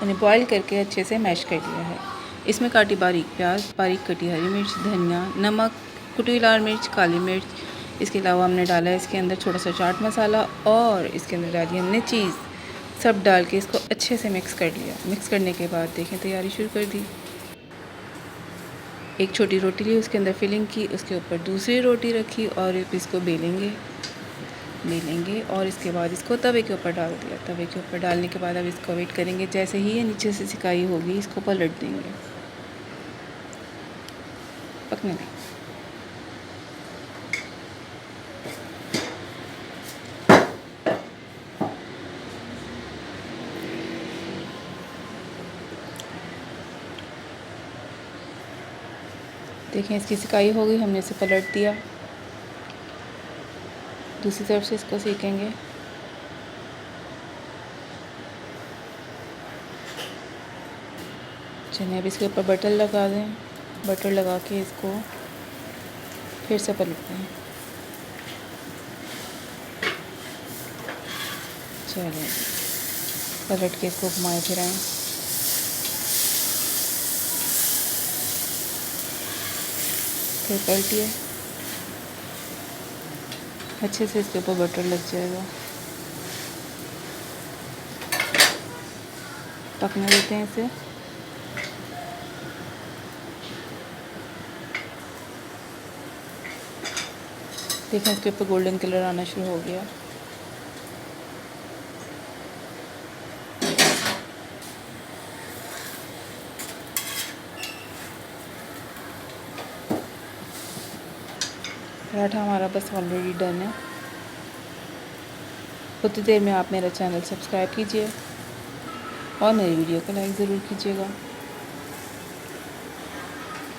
उन्हें बॉईल करके अच्छे से मैश कर लिया है। इसमें काटी बारीक प्याज, बारीक कटी हरी मिर्च, धनिया, नमक, कुटी हुई लाल मिर्च, काली मिर्च। इसके अलावा हमने डाला है इसके अंदर थोड़ा सा चाट मसाला और इसके अंदर डाली हमने चीज़। सब डाल के इसको अच्छे से मिक्स कर लिया। मिक्स करने के बाद देखें तैयारी शुरू कर दी। एक छोटी रोटी ली, उसके अंदर फिलिंग की, उसके ऊपर दूसरी रोटी रखी और इसको बेलेंगे और इसके बाद इसको तवे के ऊपर डाल दिया। तवे के ऊपर डालने के बाद अब इसको वेट करेंगे। जैसे ही ये नीचे से सिकाई होगी इसको पलट देंगे, पकने दें। देखें इसकी सिकाई हो गई, हमने इसे पलट दिया। दूसरी तरफ से इसको सेकेंगे। चलिए अब इसके ऊपर बटर लगा दें। बटर लगा के इसको फिर से पलट दें। चलिए पलट के इसको घुमाए फिराएं। फिर पलटिए, अच्छे से इसके ऊपर बटर लग जाएगा। पकने देते हैं इसे। देखें इसके ऊपर गोल्डन कलर आना शुरू हो गया। पराठा हमारा बस ऑलरेडी डन है। उतनी देर में आप मेरा चैनल सब्सक्राइब कीजिए और मेरी वीडियो को लाइक ज़रूर कीजिएगा।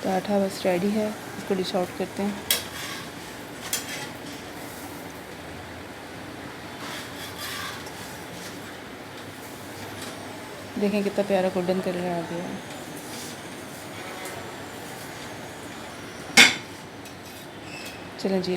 पराठा बस रेडी है, इसको डिश आउट करते हैं। देखें कितना प्यारा गोल्डन कलर आ गया है। चलें जी।